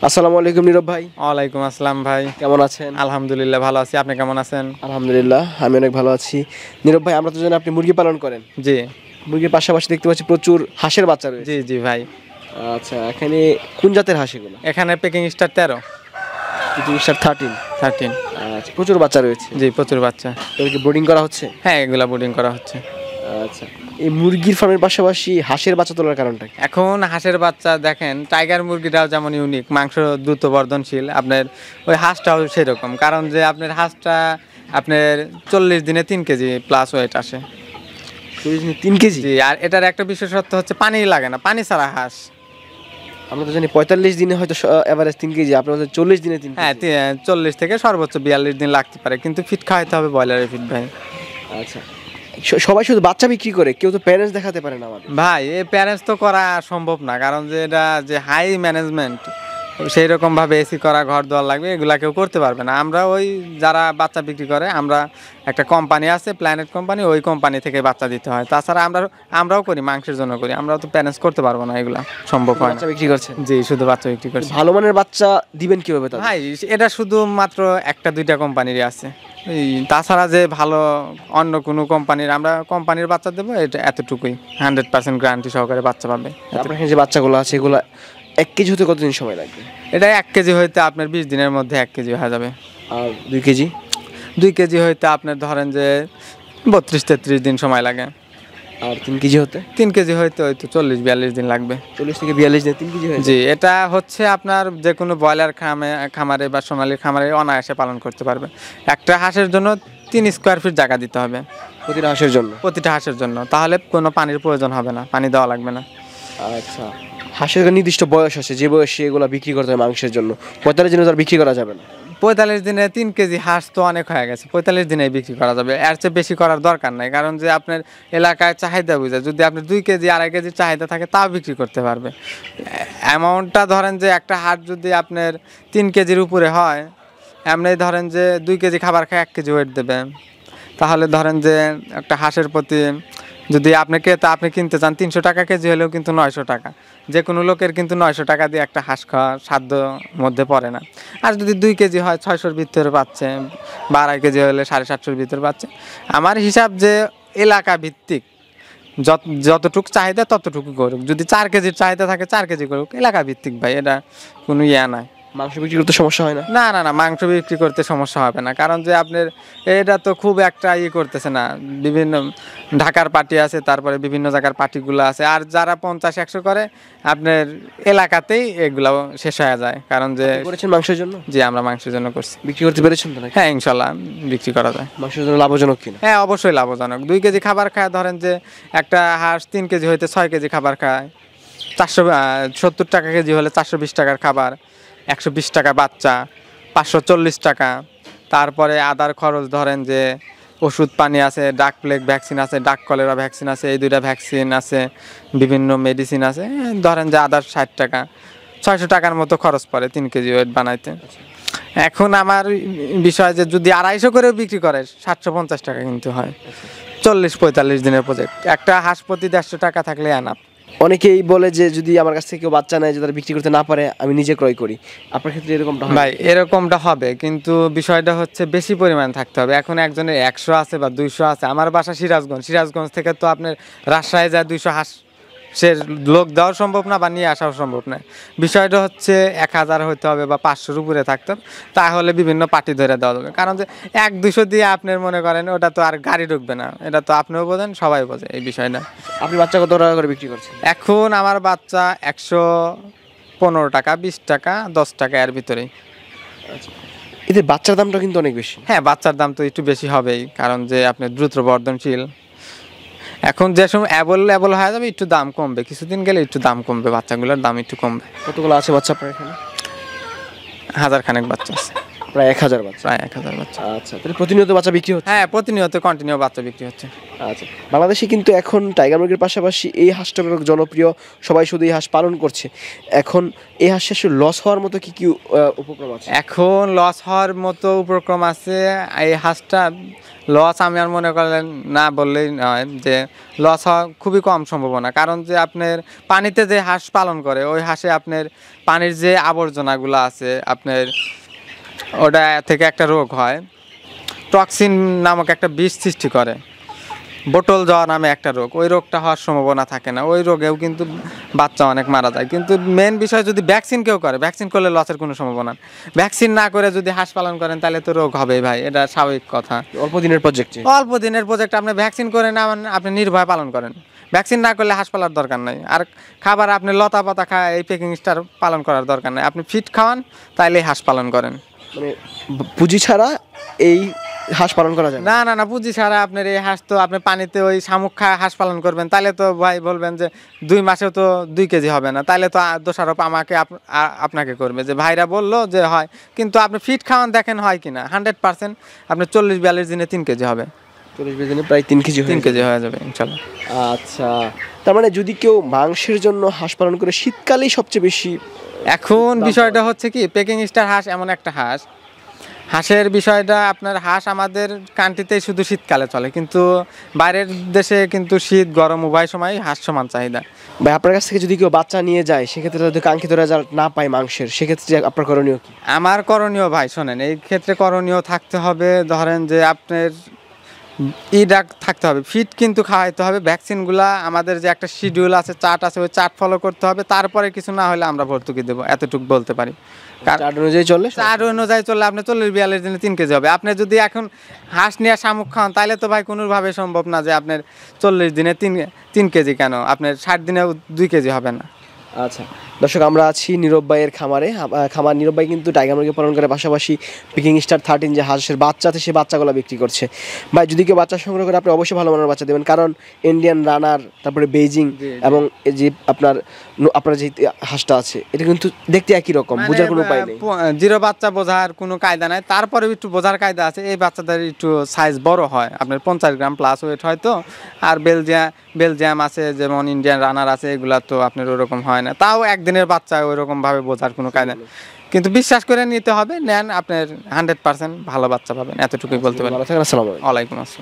আসসালামু আলাইকুম নীরব ভাই। ওয়ালাইকুম আসসালাম ভাই। কেমন আছেন? আলহামদুলিল্লাহ ভালো আছি। আপনি কেমন আছেন? আলহামদুলিল্লাহ আমি অনেক ভালো আছি। নীরব ভাই, আমরা তো জানি আপনি মুরগি পালন করেন। জি মুরগির পাশাপাশি দেখতে পাচ্ছি প্রচুর হাঁসের বাচ্চা জি রয়েছে। জি ভাই। আচ্ছা, এখানে কোন জাতের হাঁস এগুলো? এখানে পেকিং স্টার 13 জিনিসটার 13। 13। আচ্ছা, প্রচুর বাচ্চা রয়েছে। জি প্রচুর বাচ্চা। এদেরকে ব্রিডিং করা হচ্ছে? হ্যাঁ এগুলা বোর্ডিং করা হচ্ছে। আচ্ছা, এই মুরগির ফার্মের পাশাপাশি হাঁসের বাচ্চা তোলার কারণটা কি? এখন হাঁসের বাচ্চা দেখেন, টাইগার মুরগিটাও যেমন ইউনিক, মাংস দ্রুত বর্ধনশীল, আপনার ওই হাঁসটাও সেরকম। কারণ যে আপনার হাঁসটা আপনার 40 দিনে 3 কেজি প্লাস ওয়েট আসে। 3 কেজি? জি, আর এটার একটা বিশেষত্ব হচ্ছে পানি লাগে না, পানি ছাড়া হাঁস। আমরা তো জানি 45 দিনে হয়তো এভারেজ 3 কেজি, আপনার 40 দিনে 3 হ্যাঁ কেজি। 40 থেকে সর্বোচ্চ 42 দিন লাগতে পারে, কিন্তু ফিট খাওয়াইতে হবে ব্রয়লারের ফিট ভাই। আচ্ছা, সবাই শুধু বাচ্চা বিক্রি করে, কেউ তো প্যারেন্টস দেখাতে পারে না আমাদের। ভাই এই প্যারেন্টস তো করা সম্ভব না, কারণ যে এটা যে হাই ম্যানেজমেন্ট, সেই রকম ভাবে এসি করা ঘর দেওয়া লাগবে, এগুলা কেউ করতে পারবে না। আমরা ওই যারা বাচ্চা বিক্রি করে, আমরা একটা কোম্পানি আছে প্ল্যানেট কোম্পানি, ওই কোম্পানি থেকে বাচ্চা দিতে হয়। তাছাড়া আমরাও করি, মাংসের জন্য করি, আমরাও তো প্যারেন্টস করতে পারবো না, এগুলা সম্ভব হয় না। বাচ্চা বিক্রি করছেন? জি শুধু বাচ্চা বিক্রি করছি। ভালো মানের বাচ্চা দিবেন কিভাবে তাহলে? ভাই এটা শুধুমাত্র একটা দুইটা কোম্পানিরই আছে, এই তাছাড়া যে ভালো অন্য কোনো কোম্পানির, আমরা কোম্পানির বাচ্চা দেবো, এটা এতটুকুই 100% গ্যারান্টি সহকারে বাচ্চা পাবে। আপনার এখানে যে বাচ্চাগুলো আছে এগুলো 1 কেজি হতে কতদিন সময় লাগবে? এটা 1 কেজি হইতে আপনার 20 দিনের মধ্যে 1 কেজি হয়ে যাবে। আর 2 কেজি? 2 কেজি হইতে আপনার ধরেন যে 32-33 দিন সময় লাগে। আর 3 কেজি হতে? 3 কেজি হইতে হয়তো 40-42 দিন লাগবে। 40 থেকে 42 দিনে 3 কেজি হয়ে যায়? জি, এটা হচ্ছে আপনার যে কোনো ব্রয়লার খামারে বা সোনালী খামারে অনায়াসে পালন করতে পারবে। একটা হাঁসের জন্য 3 স্কোয়ার ফিট জায়গা দিতে হবে প্রতিটা হাঁসের জন্য? প্রতিটা হাঁসের জন্য, তাহলে কোনো পানির প্রয়োজন হবে না, পানি দেওয়া লাগবে না। আচ্ছা, হাঁসের একটা নির্দিষ্ট বয়স আছে, যে বয়সে এগুলো বিক্রি করতে হয় মাংসের জন্য। 45 দিনে তো আর বিক্রি করা যাবে না। 45 দিনে 3 কেজি হাঁস তো অনেক হয়ে গেছে, 45 দিনে বিক্রি করা যাবে, এর চেয়ে বেশি করার দরকার নাই। কারণ যে আপনার এলাকায় চাহিদা বুঝে, যদি আপনার 2 কেজি 2.5 কেজি চাহিদা থাকে, তাও বিক্রি করতে পারবে। অ্যামাউন্টটা ধরেন যে একটা হাঁস যদি আপনার 3 কেজির উপরে হয়, এমনি ধরেন যে 2 কেজি খাবার খায় 1 কেজি ওয়েট দেবে, তাহলে ধরেন যে একটা হাঁসের প্রতি যদি আপনি কিনতে চান 300 টাকা কেজি হলেও কিন্তু 900 টাকা, যে কোনো লোকের কিন্তু 900 টাকা দিয়ে একটা হাঁস খাওয়া সাধ্য মধ্যে পড়ে না। আর যদি 2 কেজি হয় 600-র ভিতরে পাচ্ছে, বা 2.5 কেজি হলে 750-র ভিতরে পাচ্ছে। আমার হিসাব যে এলাকা ভিত্তিক যতটুকু চাহিদা ততটুকু করুক, যদি 4 কেজির চাহিদা থাকে 4 কেজি করুক, এলাকা ভিত্তিক ভাই, এটা কোনো ইয়া নাই। মাংস বিক্রি করতে সমস্যা হয় না? না না না, মাংস বিক্রি করতে সমস্যা হবে না, কারণ যে আপনার এটা তো খুব একটা করতেছে না। বিভিন্ন ঢাকার পার্টি আছে, তারপরে বিভিন্ন জায়গার পার্টিগুলো আছে, আর যারা 50-100 করে আপনার এলাকাতেই এগুলো শেষ হয়ে যায়। কারণ যে করেছেন মাংসের জন্য? জি আমরা মাংসের জন্য করছি। বিক্রি করতে পেরেছেন তো নাকি? হ্যাঁ ইনশাল্লাহ বিক্রি করা যায়। মাংসের জন্য লাভজনক কিনা? হ্যাঁ অবশ্যই লাভজনক। 2 কেজি খাবার খায়, ধরেন যে একটা হাঁস 3 কেজি হইতে 6 কেজি খাবার খায়, 470 টাকা কেজি হলে 420 টাকার খাবার, 120 টাকা বাচ্চা, 540 টাকা। তারপরে আদার খরচ ধরেন যে ওষুধ পানি আছে, ডাক প্লেগ ভ্যাকসিন আছে, ডাক কলেরা ভ্যাকসিন আছে, এই 2টা ভ্যাকসিন আছে, বিভিন্ন মেডিসিন আছে, ধরেন যে আদার 60 টাকা, 600 টাকার মতো খরচ পড়ে 3 কেজি ওয়েট বানাইতে। এখন আমার বিষয় যে যদি 250 করে বিক্রি করে 750 টাকা কিন্তু হয়। 40-45 দিনের প্রজেক্ট, একটা হাঁস প্রতি 150 টাকা থাকলে আনাপ। অনেকেই বলে যে যদি আমার কাছ থেকে কেউ বাচ্চা নেয়, যে তারা বিক্রি করতে না পারে, আমি নিজে ক্রয় করি। আপনার ক্ষেত্রে এরকমটা হয়? ভাই এরকমটা হবে, কিন্তু বিষয়টা হচ্ছে বেশি পরিমাণ থাকতে হবে। এখন একজনের 100 আছে বা 200 আছে, আমার বাসা সিরাজগঞ্জ থেকে তো আপনার রাজশাহী যায় 200 হাঁস সে লোক দেওয়া সম্ভব না বা নিয়ে আসাও সম্ভব না। বিষয়টা হচ্ছে 1000 হইতে হবে বা 500-র উপরে থাকতে হবে, তাহলে বিভিন্ন পার্টি ধরে দেওয়া যাবে। কারণ যে 100-200 দিয়ে আপনার মনে করেন ওটা তো আর গাড়ি ঢুকবে না, এটা তো আপনিও বোঝেন, সবাই বোঝে এই বিষয়টা। আপনি বাচ্চা কত টাকা করে বিক্রি করছেন? এখন আমার বাচ্চা 115 টাকা, 20 টাকা, 10 টাকা এর ভিতরেই। আচ্ছা, এদের বাচ্চার দামটা কিন্তু অনেক বেশি। হ্যাঁ বাচ্চার দাম তো একটু বেশি হবেই, কারণ যে আপনার দ্রুত বর্ধনশীল। এখন যে সময় অ্যাবল হয়ে যাবে, একটু দাম কমবে, কিছুদিন গেলে একটু দাম কমবে, বাচ্চাগুলোর দাম একটু কমবে। কতগুলো আছে বাচ্চা আপনার এখানে? 1000 খানেক বাচ্চা আছে, প্রায় 1000 বাচ্চা? প্রায় 1000 বাচ্চা। আচ্ছা, তাহলে প্রতিনিয়ত বাচ্চা বিক্রি হচ্ছে? হ্যাঁ প্রতিনিয়ত কন্টিনিউ বাচ্চা বিক্রি হচ্ছে। আচ্ছা, বাংলাদেশে কিন্তু এখন টাইগার মুরগির পাশাপাশি এই হাঁসটা অনেক জনপ্রিয়, সবাই শুধু এই হাঁস পালন করছে। এখন এই হাঁস শেষে লস হওয়ার মতো কি কি উপক্রম আছে? এখন লস হওয়ার মতো উপক্রম আছে, এই হাঁসটা লস আমি আর মনে করলেন না বললেই নয়, যে লস হওয়া খুবই কম সম্ভাবনা। কারণ যে আপনার পানিতে যে হাঁস পালন করে ওই হাঁসে আপনার পানির যে আবর্জনাগুলো আছে আপনার ওটা থেকে একটা রোগ হয়, টক্সিন নামক একটা বিষ সৃষ্টি করে, বোতল জ্বর নামে একটা রোগ। ওই রোগটা হওয়ার সম্ভাবনা থাকে না, ওই রোগেও কিন্তু বাচ্চা অনেক মারা যায়। কিন্তু মেন বিষয় যদি ভ্যাকসিন কেউ করে, ভ্যাকসিন করলে লসের কোনো সম্ভাবনা নেই। ভ্যাকসিন না করে যদি হাঁস পালন করেন তাহলে তো রোগ হবেই ভাই, এটা স্বাভাবিক কথা। অল্প দিনের প্রজেক্টে অল্প দিনের প্রজেক্ট, আপনি ভ্যাকসিন করে না আপনি নির্ভয় পালন করেন। ভ্যাকসিন না করলে হাঁস পালার দরকার নাই। আর খাবার আপনি লতা পাতা খায় এই পেকিং স্টার পালন করার দরকার নাই, আপনি ফিট খাওয়ান তাইলেই হাঁস পালন করেন। মানে পুঁজি ছাড়া এই হাঁস পালন করা যায় না? না না না, পুঁজি ছাড়া আপনার এই হাঁস তো আপনি পানিতে ওই শামুক খায় হাঁস পালন করবেন, তাহলে তো ভাই বলবেন যে 2 মাসেও তো 2 কেজি হবে না, তাহলে তো দোষারোপ আমাকে আপনাকে করবে যে ভাইরা বললো যে হয়। কিন্তু আপনি ফিট খাওয়ান দেখেন হয় কিনা, 100% আপনি 40-42 দিনে 3 কেজি হবে, 40-20 দিনে প্রায় 3 কেজি 3 কেজি হয়ে যাবে ইনশাল্লাহ। আচ্ছা, তার মানে যদি কেউ মাংসের জন্য হাঁস পালন করে শীতকালেই সবচেয়ে বেশি। এখন বিষয়টা হচ্ছে কি, পেকিং স্টার হাঁস এমন একটা হাঁস, হাঁসের বিষয়টা আপনার হাঁস আমাদের কান্ট্রিতেই শুধু শীতকালে চলে, কিন্তু বাইরের দেশে কিন্তু শীত গরম উভয় সময় হাঁস সমান চাহিদা। ভাই আপনার কাছ থেকে যদি কেউ বাচ্চা নিয়ে যায় সেক্ষেত্রে যদি কাঙ্ক্ষিত রেজাল্ট না পায় মাংসের, সেক্ষেত্রে আপনার করণীয় কি? আমার করণীয় ভাই শোনেন, এই ক্ষেত্রে করণীয় থাকতে হবে, ধরেন যে আপনার ডাক থাকতে হবে, ফিট কিন্তু খাওয়াইতে হবে, ভ্যাকসিনগুলা আমাদের যে একটা শিডিউল আছে, চার্ট আছে, ওই চার্ট ফলো করতে হবে, তারপরে কিছু না হলে আমরা ভর্তুকি দেবো, এতটুকু বলতে পারি। চার্ট অনুযায়ী চললে চার অনুযায়ী চললে আপনি 40-42 দিনে 3 কেজি হবে। আপনি যদি এখন হাঁস নিয়ে শামুক খান তাহলে তো ভাই কোনোভাবে সম্ভব না যে আপনার 40 দিনে 3 কেজি, কেন আপনার 60 দিনেও 2 কেজি হবে না। আচ্ছা দর্শক, আমরা আছি নীরব ভাইয়ের খামারে। খামার নীরব ভাই কিন্তু টাইগার মুরগি পালন করে, পাশাপাশি পিকিং স্টার 13 যে হাঁসের বাচ্চা আছে সেই বাচ্চাগুলো বিক্রি করছে। ভাই যদি কেউ বাচ্চা সংগ্রহ করে আপনি অবশ্যই ভালো মানের বাচ্চা দেবেন, কারণ ইন্ডিয়ান রানার, তারপরে বেইজিং এবং এই যে আপনার যে হাঁসটা আছে এটা কিন্তু দেখতে একই রকম, বোঝার কোনো উপায় নেই। জিরো বাচ্চা বোঝার কোনো কায়দা নাই, তারপরে একটু বোঝার কায়দা আছে। এই বাচ্চাদের একটু সাইজ বড় হয়, আপনার 50 গ্রাম প্লাস ওয়েট হয় তো। আর বেলজিয়াম আছে, যেমন ইন্ডিয়ান রানার আছে, এগুলা তো আপনার ওরকম হয় না। তাও একদিনের বাচ্চা ওইরকম ভাবে বোঝার কোনো কায়দা নেই, কিন্তু বিশ্বাস করে নিতে হবে, নেন আপনার 100% ভালো বাচ্চা পাবেন, এতটুকুই বলতে পারেন। ভালো থাকেন, আসসালামু আলাইকুম। ওয়ালাইকুম আসসালাম।